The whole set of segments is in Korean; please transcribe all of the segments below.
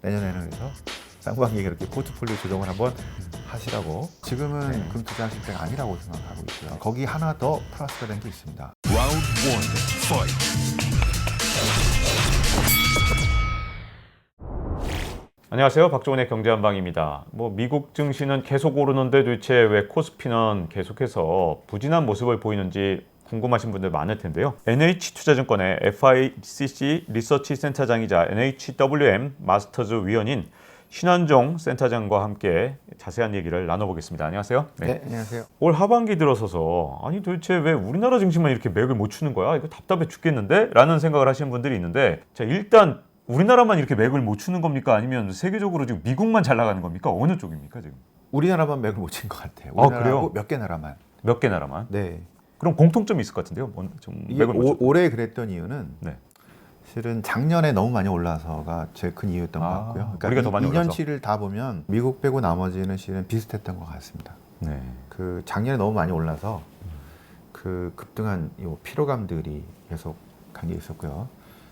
내년에는 그래서 쌍방에게 그렇게 포트폴리오 조정을 한번 하시라고. 지금은 금 투자하실 때가 아니라고 생각하고 있고요. 거기 하나 더 플러스가 된 게 있습니다. Round 1, fight. 안녕하세요. 박종원의 경제한방입니다. 미국 증시는 계속 오르는데 도대체 왜 코스피는 계속해서 부진한 모습을 보이는지 궁금하신 분들 많을 텐데요. NH투자증권의 FICC 리서치 센터장이자 NHWM 마스터즈 위원인 신한종 센터장과 함께 자세한 얘기를 나눠보겠습니다. 안녕하세요. 네, 안녕하세요. 올 하반기 들어서서 아니 도대체 왜 우리나라 증시만 이렇게 맥을 못 추는 거야? 이거 답답해 죽겠는데? 라는 생각을 하시는 분들이 있는데, 자, 일단 우리나라만 이렇게 맥을 못 추는 겁니까? 아니면 세계적으로 지금 미국만 잘 나가는 겁니까? 어느 쪽입니까 지금? 우리나라만 맥을 못 친 것 같아요. 그래요? 몇 개 나라만. 몇 개 나라만? 네. 그럼 공통점이 있을 것 같은데요? 좀 이게 맥을 못 올해 그랬던 이유는 네. 실은 작년에 너무 많이 올라서가 제일 큰 이유였던 것 같고요. 그러니까 우리가 더 많이 올라서. 2년치를 다 보면 미국 빼고 나머지는 실은 비슷했던 것 같습니다. 네. 그 작년에 너무 많이 올라서 그 급등한 요 피로감들이 계속 간 게 있었고요.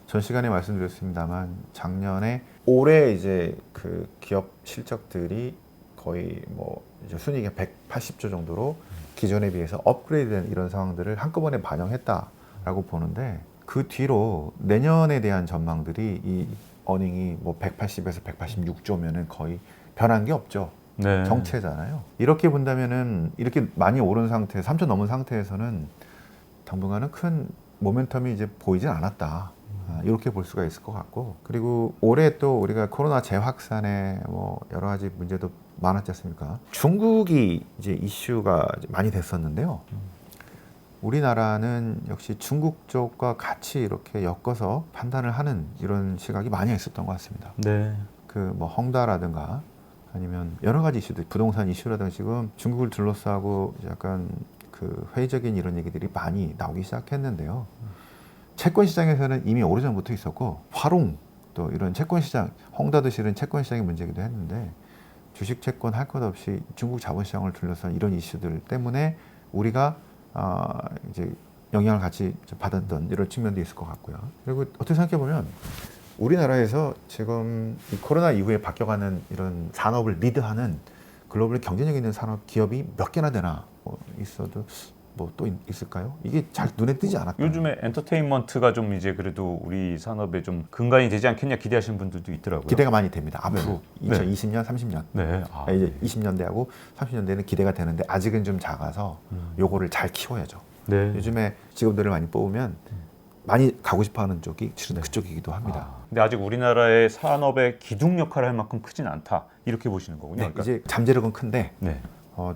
전 시간에 말씀드렸습니다만 작년에 올해 이제 그 기업 실적들이 거의 이제 순이익이 180조 정도로 기존에 비해서 업그레이드된 이런 상황들을 한꺼번에 반영했다라고 보는데, 그 뒤로 내년에 대한 전망들이 이 어닝이 180에서 186조면은 거의 변한 게 없죠. 네. 정체잖아요. 이렇게 본다면은 이렇게 많이 오른 상태, 3천 넘은 상태에서는 당분간은 큰 모멘텀이 이제 보이진 않았다. 이렇게 볼 수가 있을 것 같고, 그리고 올해 또 우리가 코로나 재확산에 여러 가지 문제도 많았지 않습니까? 중국이 이제 이슈가 많이 됐었는데요. 우리나라는 역시 중국 쪽과 같이 이렇게 엮어서 판단을 하는 이런 시각이 많이 있었던 것 같습니다. 네. 헝다라든가 아니면 여러 가지 이슈들, 부동산 이슈라든가 지금 중국을 둘러싸고 약간 그 회의적인 이런 얘기들이 많이 나오기 시작했는데요. 채권 시장에서는 이미 오래전부터 있었고, 화롱 또 이런 채권 시장, 헝다도 실은 채권 시장의 문제이기도 했는데, 주식 채권 할 것 없이 중국 자본시장을 둘러싼 이런 이슈들 때문에 우리가 이제 영향을 같이 받았던 이런 측면도 있을 것 같고요. 그리고 어떻게 생각해 보면 우리나라에서 지금 이 코로나 이후에 바뀌어가는 이런 산업을 리드하는 글로벌 경쟁력 있는 산업 기업이 몇 개나 되나 있어도 또 있을까요? 이게 잘 눈에 띄지 않았다. 요즘에 엔터테인먼트가 좀 이제 그래도 우리 산업에 좀 근간이 되지 않겠냐 기대하시는 분들도 있더라고요. 기대가 많이 됩니다. 앞으로 네. 2020년, 30년. 네. 이제 20년대하고 30년대는 기대가 되는데 아직은 좀 작아서 요거를 잘 키워야죠. 네. 요즘에 직업들을 많이 뽑으면 많이 가고 싶어하는 쪽이 실은 그쪽이기도 합니다. 근데 아직 우리나라의 산업의 기둥 역할을 할 만큼 크진 않다. 이렇게 보시는 거군요. 네, 그러니까. 이제 잠재력은 큰데 네.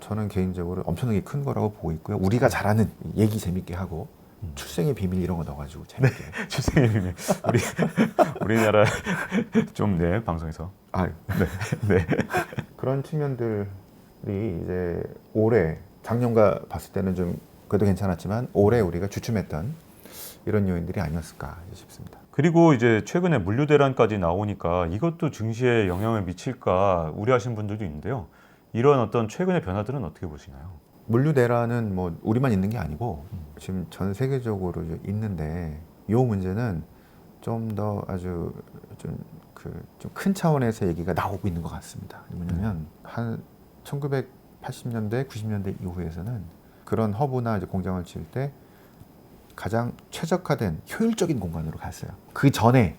저는 개인적으로 엄청나게 큰 거라고 보고 있고요. 우리가 잘하는 얘기 재밌게 하고 출생의 비밀 이런 거 넣어가지고 재밌게. 출생의 비밀. 우리나라 좀 방송에서. 네. 그런 측면들이 이제 올해 작년과 봤을 때는 좀 그래도 괜찮았지만 올해 우리가 주춤했던 이런 요인들이 아니었을까 싶습니다. 그리고 이제 최근에 물류 대란까지 나오니까 이것도 증시에 영향을 미칠까 우려하시는 분들도 있는데요. 이런 어떤 최근의 변화들은 어떻게 보시나요? 물류 대란은 우리만 있는 게 아니고 지금 전 세계적으로 있는데, 이 문제는 좀 더 아주 좀 큰 차원에서 얘기가 나오고 있는 것 같습니다. 뭐냐면 한 1980년대, 90년대 이후에서는 그런 허브나 이제 공장을 지을 때 가장 최적화된 효율적인 공간으로 갔어요. 그 전에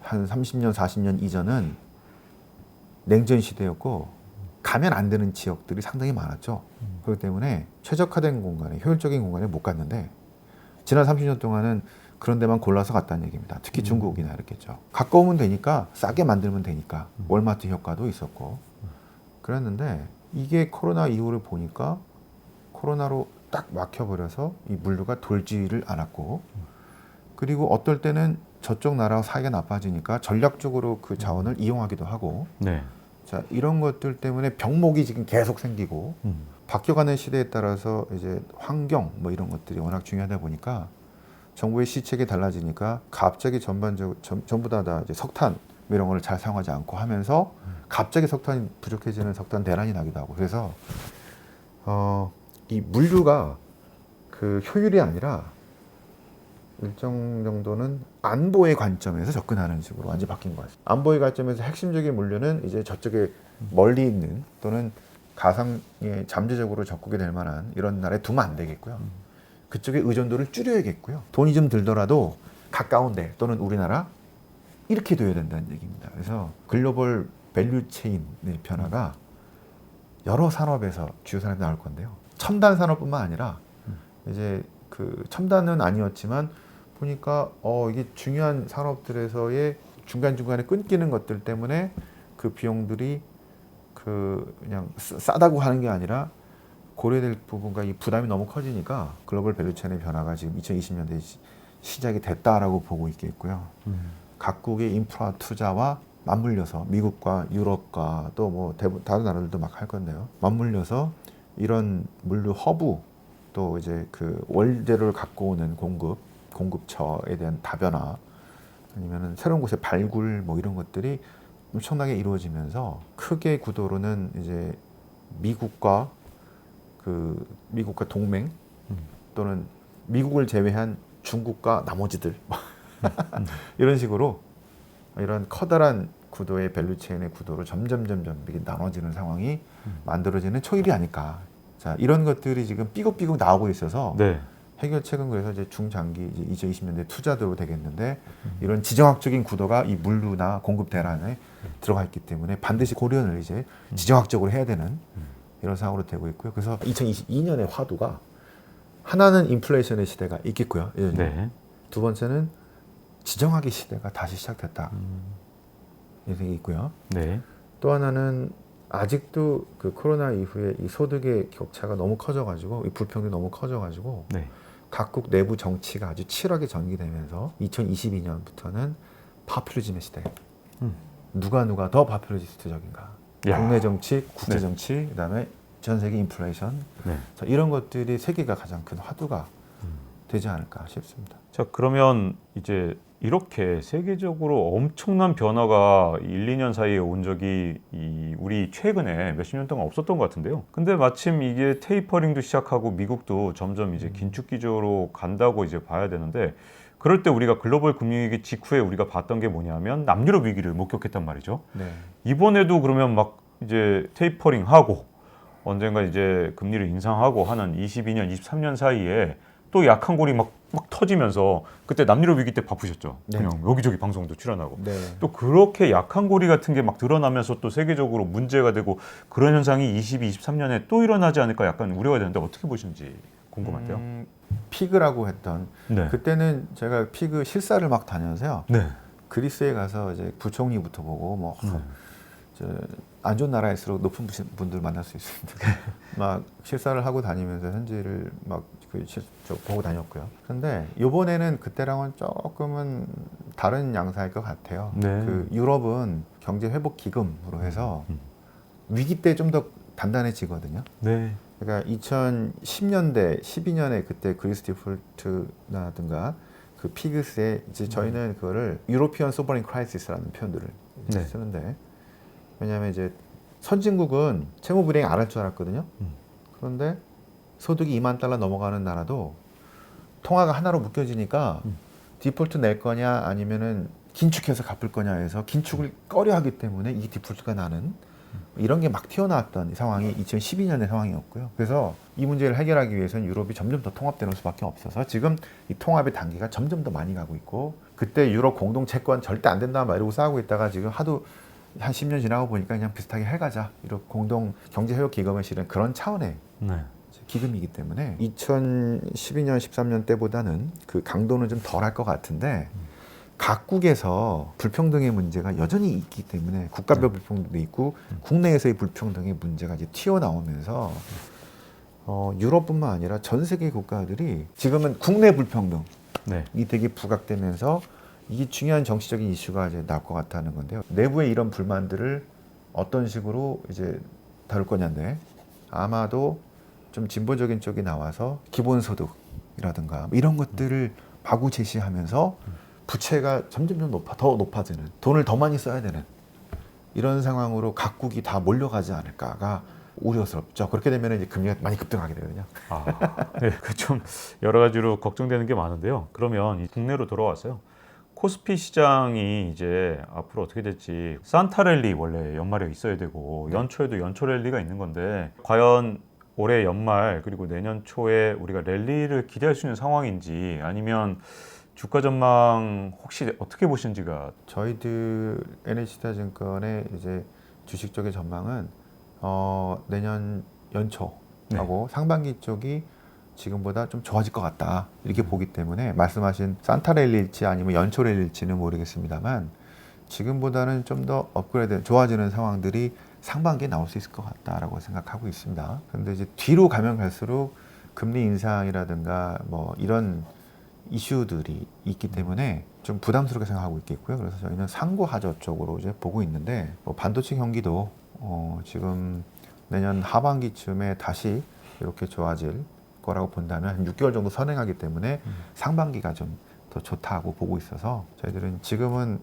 한 30년, 40년 이전은 냉전 시대였고 가면 안 되는 지역들이 상당히 많았죠. 그렇기 때문에 최적화된 공간에, 효율적인 공간에 못 갔는데, 지난 30년 동안은 그런 데만 골라서 갔다는 얘기입니다. 특히 중국이나 이렇겠죠. 가까우면 되니까, 싸게 만들면 되니까 월마트 효과도 있었고 그랬는데, 이게 코로나 이후를 보니까 코로나로 딱 막혀버려서 이 물류가 돌지를 않았고, 그리고 어떨 때는 저쪽 나라와 사이가 나빠지니까 전략적으로 그 자원을 이용하기도 하고, 네. 자, 이런 것들 때문에 병목이 지금 계속 생기고, 바뀌어가는 시대에 따라서 이제 환경 이런 것들이 워낙 중요하다 보니까 정부의 시책이 달라지니까 갑자기 전부 다 이제 석탄 이런 걸 잘 사용하지 않고 하면서 갑자기 석탄이 부족해지는 석탄 대란이 나기도 하고, 그래서 이 물류가 그 효율이 아니라 일정 정도는 안보의 관점에서 접근하는 식으로 완전히 바뀐 것 같아요. 안보의 관점에서 핵심적인 물류는 이제 저쪽에 멀리 있는 또는 가상에 잠재적으로 적국이 될 만한 이런 나라에 두면 안 되겠고요. 그쪽의 의존도를 줄여야겠고요. 돈이 좀 들더라도 가까운 데 또는 우리나라 이렇게 둬야 된다는 얘기입니다. 그래서 글로벌 밸류 체인의 변화가 여러 산업에서 주요 산업이 나올 건데요. 첨단 산업뿐만 아니라 이제 그 첨단은 아니었지만 보니까 이게 중요한 산업들에서의 중간중간에 끊기는 것들 때문에 그 비용들이 그냥 싸다고 하는 게 아니라 고려될 부분과 이 부담이 너무 커지니까 글로벌 밸류체인의 변화가 지금 2020년대에 시작이 됐다라고 보고 있겠고요. 각국의 인프라 투자와 맞물려서 미국과 유럽과 또 뭐 다른 나라들도 막 할 건데요. 맞물려서 이런 물류 허브 또 이제 그 원재료를 갖고 오는 공급처에 대한 다변화 아니면은 새로운 곳의 발굴 뭐 이런 것들이 엄청나게 이루어지면서 크게 구도로는 이제 미국과 동맹 또는 미국을 제외한 중국과 나머지들 이런 식으로 이런 커다란 구도의 밸류체인의 구도로 점점 이렇게 나눠지는 상황이 만들어지는 초입이 아닐까. 자, 이런 것들이 지금 삐걱삐걱 나오고 있어서 네. 해결책은 그래서 이제 중장기 이제 2020년대 투자대로 되겠는데 이런 지정학적인 구도가 이 물류나 공급 대란에 들어가 있기 때문에 반드시 고려를 이제 지정학적으로 해야 되는 이런 상황으로 되고 있고요. 그래서 2022년의 화두가 하나는 인플레이션의 시대가 있겠고요. 네. 두 번째는 지정학의 시대가 다시 시작됐다. 이런 게 있고요. 네. 또 하나는 아직도 그 코로나 이후에 이 소득의 격차가 너무 커져가지고 이 불평등이 너무 커져가지고 네. 각국 내부 정치가 아주 치열하게 전개되면서 2022년부터는 파퓰리즘의 시대. 누가 더 파퓰리스트적인가. 야. 국내 정치, 국제 정치, 그다음에 전 세계 인플레이션. 네. 자, 이런 것들이 세계가 가장 큰 화두가 되지 않을까 싶습니다. 자, 그러면 이제 이렇게 세계적으로 엄청난 변화가 1, 2년 사이에 온 적이 우리 최근에 몇십 년 동안 없었던 것 같은데요. 근데 마침 이게 테이퍼링도 시작하고 미국도 점점 이제 긴축 기조로 간다고 이제 봐야 되는데 그럴 때 우리가 글로벌 금융위기 직후에 우리가 봤던 게 뭐냐면 남유럽 위기를 목격했단 말이죠. 네. 이번에도 그러면 막 이제 테이퍼링 하고 언젠가 이제 금리를 인상하고 하는 22년, 23년 사이에 또 약한 골이 막 터지면서 그때 남유럽 위기 때 바쁘셨죠. 네. 그냥 여기저기 방송도 출연하고 네. 또 그렇게 약한 고리 같은 게 막 드러나면서 또 세계적으로 문제가 되고 그런 현상이 22, 23년에 또 일어나지 않을까 약간 우려가 되는데 어떻게 보시는지 궁금한데요. 피그라고 했던 네. 그때는 제가 피그 실사를 막 다녀서요. 네. 그리스에 가서 이제 부총리부터 보고 뭐 안 좋은 나라일수록 높은 분들 만날 수 있습니다. 막 실사를 하고 다니면서 현지를 막 보고 다녔고요. 그런데 이번에는 그때랑은 조금은 다른 양상일 것 같아요. 네. 그 유럽은 경제 회복 기금으로 해서 위기 때 좀 더 단단해지거든요. 네. 그러니까 2010년대, 12년에 그때 그리스 디폴트라든가 그 피그스에 이제 저희는 그거를 유로피언 소버린 크라이시스라는 표현들을 네. 쓰는데 왜냐하면 이제 선진국은 채무 불이행 안 할 줄 알았거든요. 그런데 소득이 2만 달러 넘어가는 나라도 통화가 하나로 묶여지니까 디폴트 낼 거냐 아니면은 긴축해서 갚을 거냐 해서 긴축을 꺼려하기 때문에 이 디폴트가 나는 이런 게 막 튀어나왔던 상황이 2012년의 상황이었고요. 그래서 이 문제를 해결하기 위해서는 유럽이 점점 더 통합되는 수밖에 없어서 지금 이 통합의 단계가 점점 더 많이 가고 있고 그때 유럽 공동 채권 절대 안 된다 막 이러고 싸우고 있다가 지금 하도 한 10년 지나고 보니까 그냥 비슷하게 해가자 이런 공동 경제 회복 기금을 실은 그런 차원의 네. 기금이기 때문에 2012년 13년 때보다는 그 강도는 좀 덜할 것 같은데 각국에서 불평등의 문제가 여전히 있기 때문에 국가별 불평등도 있고 국내에서의 불평등의 문제가 이제 튀어나오면서 유럽뿐만 아니라 전 세계 국가들이 지금은 국내 불평등이 네. 되게 부각되면서 이게 중요한 정치적인 이슈가 이제 나올 것 같다는 건데요. 내부의 이런 불만들을 어떤 식으로 이제 다룰 거냐인데 아마도 좀 진보적인 쪽이 나와서 기본소득이라든가 이런 것들을 마구 제시하면서 부채가 점점 더 높아지는 돈을 더 많이 써야 되는 이런 상황으로 각국이 다 몰려가지 않을까가 우려스럽죠. 그렇게 되면 이제 금리가 많이 급등하게 되거든요. 네, 그 좀 여러 가지로 걱정되는 게 많은데요. 그러면 이 국내로 돌아왔어요. 코스피 시장이 이제 앞으로 어떻게 될지 산타랠리 원래 연말에 있어야 되고 연초에도 연초 랠리가 있는 건데 과연 올해 연말 그리고 내년 초에 우리가 랠리를 기대할 수 있는 상황인지 아니면 주가 전망 혹시 어떻게 보시는지가 저희들 NH투자증권의 이제 주식 쪽의 전망은 내년 연초하고 상반기 쪽이 지금보다 좀 좋아질 것 같다 이렇게 보기 때문에 말씀하신 산타랠리일지 아니면 연초랠리일지는 모르겠습니다만 지금보다는 좀 더 업그레이드 좋아지는 상황들이 상반기에 나올 수 있을 것 같다라고 생각하고 있습니다. 그런데 이제 뒤로 가면 갈수록 금리 인상이라든가 뭐 이런 이슈들이 있기 때문에 좀 부담스럽게 생각하고 있겠고요. 그래서 저희는 상고하저 쪽으로 이제 보고 있는데 뭐 반도체 경기도 지금 내년 하반기쯤에 다시 이렇게 좋아질 거라고 본다면 한 6개월 정도 선행하기 때문에 상반기가 좀 더 좋다고 보고 있어서 저희들은 지금은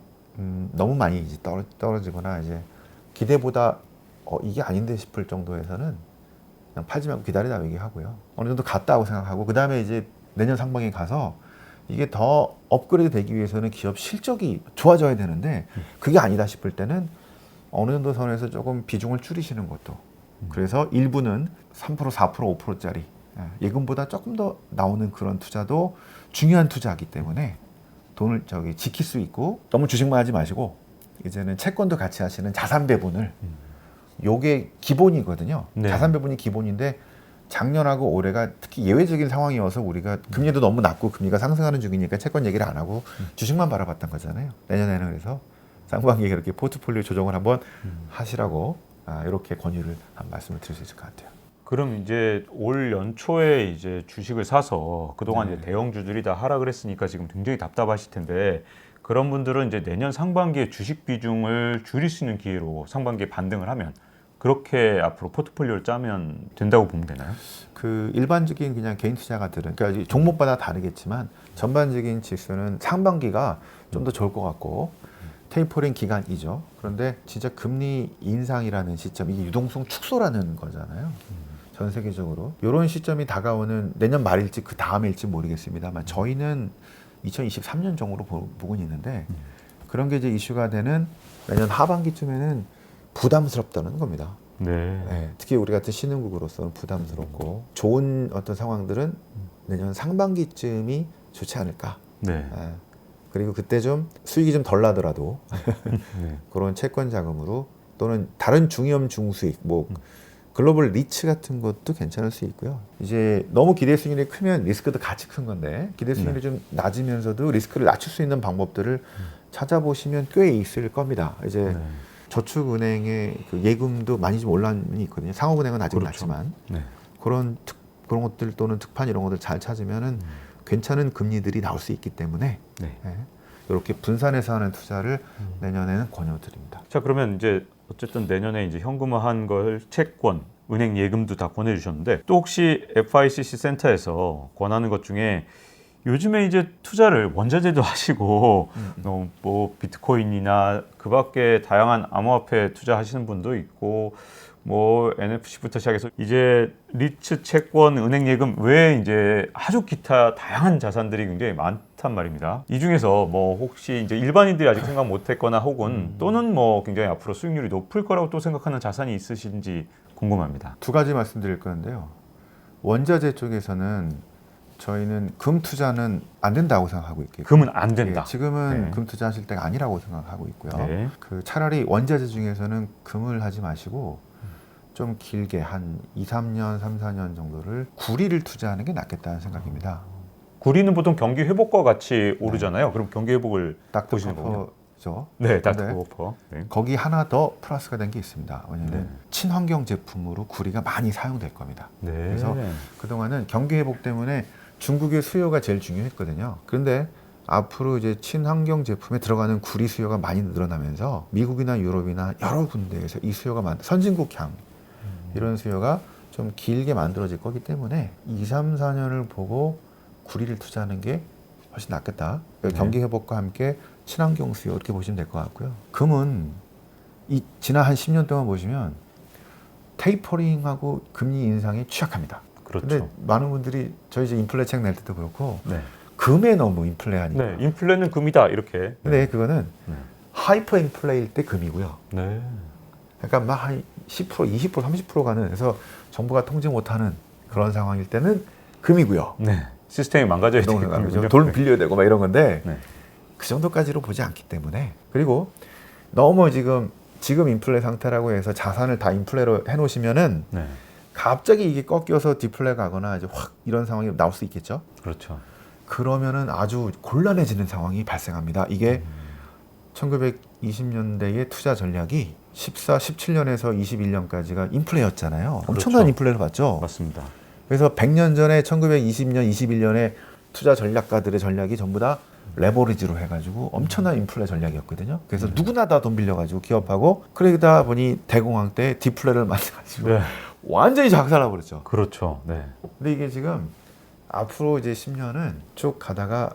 너무 많이 이제 떨어지거나 이제 기대보다 이게 아닌데 싶을 정도에서는 그냥 팔지 말고 기다리다 얘기하고요. 어느 정도 갔다고 생각하고 그 다음에 이제 내년 상반기에 가서 이게 더 업그레이드 되기 위해서는 기업 실적이 좋아져야 되는데 그게 아니다 싶을 때는 어느 정도 선에서 조금 비중을 줄이시는 것도 그래서 일부는 3%, 4%, 5%짜리 예금보다 조금 더 나오는 그런 투자도 중요한 투자이기 때문에 돈을 지킬 수 있고 너무 주식만 하지 마시고 이제는 채권도 같이 하시는 자산 배분을 요게 기본이거든요. 네. 자산 배분이 기본인데 작년하고 올해가 특히 예외적인 상황이어서 우리가 금리도 너무 낮고 금리가 상승하는 중이니까 채권 얘기를 안 하고 주식만 바라봤던 거잖아요. 내년에는 그래서 상반기에 그렇게 포트폴리오 조정을 한번 하시라고 이렇게 권유를 한 말씀을 드릴 수 있을 것 같아요. 그럼 이제 올 연초에 이제 주식을 사서 그동안 이제 대형주들이 다 하락을 했으니까 지금 굉장히 답답하실 텐데 그런 분들은 이제 내년 상반기에 주식 비중을 줄일 수 있는 기회로 상반기에 반등을 하면 그렇게 앞으로 포트폴리오를 짜면 된다고 보면 되나요? 그 일반적인 그냥 개인 투자가들은 그러니까 종목마다 다르겠지만 전반적인 지수는 상반기가 좀 더 좋을 것 같고 테이퍼링 기간이죠. 그런데 진짜 금리 인상이라는 시점 이게 유동성 축소라는 거잖아요. 전 세계적으로 이런 시점이 다가오는 내년 말일지 그 다음일지 모르겠습니다만 저희는 2023년 정도로 보고 있는데 그런 게 이제 이슈가 되는 내년 하반기쯤에는 부담스럽다는 겁니다. 네. 특히 우리 같은 신흥국으로서는 부담스럽고 좋은 어떤 상황들은 내년 상반기쯤이 좋지 않을까. 네. 그리고 그때 좀 수익이 좀 덜 나더라도 네. 그런 채권 자금으로 또는 다른 중위험 중수익 뭐 글로벌 리츠 같은 것도 괜찮을 수 있고요. 이제 너무 기대 수익률이 크면 리스크도 같이 큰 건데 기대 수익률이 좀 낮으면서도 리스크를 낮출 수 있는 방법들을 찾아보시면 꽤 있을 겁니다. 이제 저축은행의 그 예금도 많이 좀 올라는 있거든요. 상업은행은 아직 그렇죠. 낮지만 네. 그런 것들 또는 특판 이런 것들 잘 찾으면은 괜찮은 금리들이 나올 수 있기 때문에 네. 이렇게 분산해서 하는 투자를 내년에는 권유드립니다. 자, 그러면 이제 어쨌든 내년에 이제 현금화한 걸 채권, 은행 예금도 다 권해주셨는데 또 혹시 FICC 센터에서 권하는 것 중에 요즘에 이제 투자를 원자재도 하시고 뭐 비트코인이나 그밖에 다양한 암호화폐 투자하시는 분도 있고 뭐 NFC부터 시작해서 이제 리츠 채권, 은행 예금 외에 이제 아주 기타 다양한 자산들이 굉장히 많단 말입니다. 이 중에서 뭐 혹시 이제 일반인들이 아직 생각 못했거나 혹은 또는 뭐 굉장히 앞으로 수익률이 높을 거라고 또 생각하는 자산이 있으신지 궁금합니다. 두 가지 말씀드릴 건데요. 원자재 쪽에서는 저희는 금 투자는 안 된다고 생각하고 있고요. 금은 안 된다. 지금은 네. 금 투자하실 때가 아니라고 생각하고 있고요. 네. 그 차라리 원자재 중에서는 금을 하지 마시고 좀 길게 한 2, 3년, 3, 4년 정도를 구리를 투자하는 게 낫겠다는 생각입니다. 구리는 보통 경기 회복과 같이 오르잖아요. 그럼 경기 회복을 보시는 거군요. 닥터커퍼죠. 네, 근데 닥터커퍼. 네. 거기 하나 더 플러스가 된 게 있습니다. 왜냐하면 네. 친환경 제품으로 구리가 많이 사용될 겁니다. 네. 그래서 그동안은 경기 회복 때문에 중국의 수요가 제일 중요했거든요. 그런데 앞으로 이제 친환경 제품에 들어가는 구리 수요가 많이 늘어나면서 미국이나 유럽이나 여러 군데에서 이 수요가 선진국향 이런 수요가 좀 길게 만들어질 거기 때문에 2, 3, 4년을 보고 구리를 투자하는 게 훨씬 낫겠다. 경기 회복과 함께 친환경 수요 이렇게 보시면 될 것 같고요. 금은 지난 한 10년 동안 보시면 테이퍼링하고 금리 인상에 취약합니다. 그렇죠. 근데 많은 분들이 저희 이제 인플레 책 낼 때도 그렇고 네. 금에 너무 인플레하니까. 네, 인플레는 금이다 이렇게. 근데 그거는 네. 하이퍼 인플레일 때 금이고요. 네. 그러니까 막 한 10%, 20%, 30% 가는 그래서 정부가 통제 못하는 그런 상황일 때는 금이고요. 네. 시스템이 망가져야 그죠? 되겠군요. 돈 빌려야 되고 막 이런 건데 네. 그 정도까지로 보지 않기 때문에 그리고 너무 지금 인플레 상태라고 해서 자산을 다 인플레로 해놓으시면은 네. 갑자기 이게 꺾여서 디플레 가거나 이제 확 이런 상황이 나올 수 있겠죠. 그렇죠. 그러면은 아주 곤란해지는 상황이 발생합니다. 이게 1920년대의 투자 전략이 14, 17년에서 21년까지가 인플레였잖아요. 엄청난 인플레를 봤죠. 맞습니다. 그래서 100년 전에 1920년, 21년에 투자 전략가들의 전략이 전부 다 레버리지로 해가지고 엄청난 인플레 전략이었거든요. 그래서 누구나 다 돈 빌려가지고 기업하고 그러다 보니 대공황 때 디플레를 만들어가지고 네. 완전히 작살나버렸죠. 그렇죠. 네. 근데 이게 지금 앞으로 이제 10년은 쭉 가다가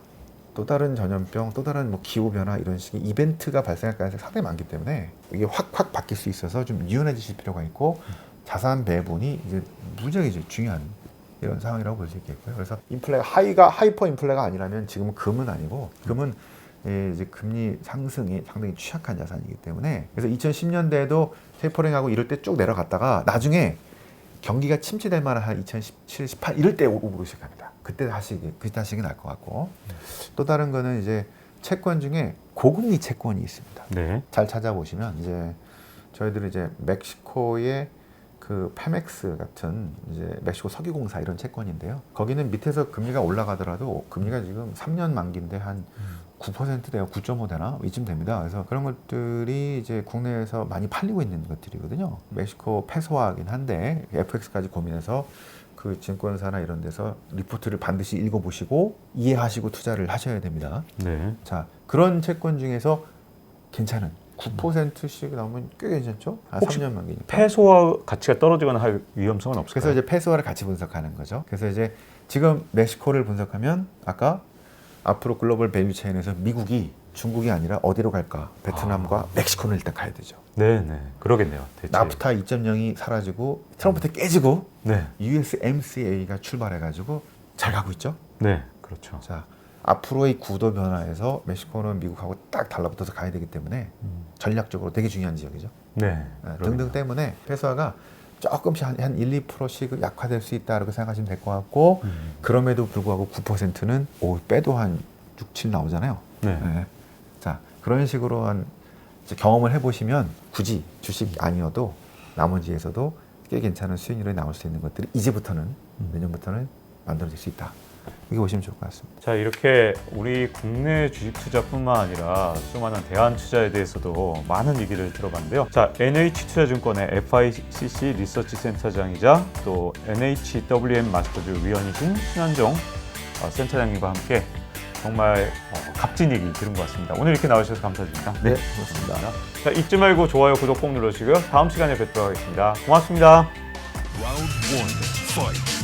또 다른 전염병, 또 다른 뭐 기후 변화 이런 식의 이벤트가 발생할 가능성이 상당히 많기 때문에 이게 확 바뀔 수 있어서 좀 유연해지실 필요가 있고 자산 배분이 이제 무지하게 이제 중요한 이런 상황이라고 볼 수 있겠고요. 그래서 인플레가 하이퍼 인플레가 아니라면 지금은 금은 아니고 금은 이제 금리 상승이 상당히 취약한 자산이기 때문에 그래서 2010년대에도 테이퍼링하고 이럴 때 쭉 내려갔다가 나중에 경기가 침체될 만한 한 2017, 18 이럴 때 오르기 시작합니다. 그때 하시기 날 것 같고 또 다른 거는 이제 채권 중에 고금리 채권이 있습니다. 네. 잘 찾아보시면 이제 저희들이 이제 멕시코의 그 페맥스 같은 이제 멕시코 석유공사 이런 채권인데요. 거기는 밑에서 금리가 올라가더라도 금리가 지금 3년 만기인데 한 9% 돼요. 9.5 되나? 이쯤 됩니다. 그래서 그런 것들이 이제 국내에서 많이 팔리고 있는 것들이거든요. 멕시코 페소화긴 한데 FX까지 고민해서 그 증권사나 이런 데서 리포트를 반드시 읽어보시고 이해하시고 투자를 하셔야 됩니다. 네. 자, 그런 채권 중에서 괜찮은 9%씩 나오면 꽤 괜찮죠? 혹시 3년 만기니까. 패소화 가치가 떨어지거나 할 위험성은 없을까요? 그래서 이제 페소화를 같이 분석하는 거죠. 그래서 이제 지금 멕시코를 분석하면 아까 앞으로 글로벌 밸류 체인에서 미국이 중국이 아니라 어디로 갈까? 베트남과 멕시코는 일단 가야 되죠. 네, 네. 그러겠네요. 대체. 나프타 2.0이 사라지고 트럼프 때 깨지고 네. USMCA가 출발해가지고 잘 가고 있죠. 네. 그렇죠. 자, 앞으로의 구도 변화에서 멕시코는 미국하고 딱 달라붙어서 가야 되기 때문에 전략적으로 되게 중요한 지역이죠. 네. 등등 때문에 페소화가 조금씩 한 1, 2%씩 약화될 수 있다고 생각하시면 될 것 같고 그럼에도 불구하고 9%는 빼도 한 6, 7 나오잖아요. 네. 네. 자, 그런 식으로 한 이제 경험을 해보시면 굳이 주식 아니어도 나머지에서도 꽤 괜찮은 수익률이 나올 수 있는 것들이 이제부터는 내년부터는 만들어질 수 있다. 이렇게 보시면 좋을 것 같습니다. 자, 이렇게 우리 국내 주식 투자뿐만 아니라 수많은 대안 투자에 대해서도 많은 얘기를 들어봤는데요. 자, NH투자증권의 FICC 리서치 센터장이자 또 NHWM 마스터즈 위원이신 신한종 센터장님과 함께 정말 값진 얘기 들은 것 같습니다. 오늘 이렇게 나와주셔서 감사드립니다. 네, 고맙습니다. 자, 잊지 말고 좋아요, 구독 꼭 눌러주시고요. 다음 시간에 뵙도록 하겠습니다. 고맙습니다. Round one, fight.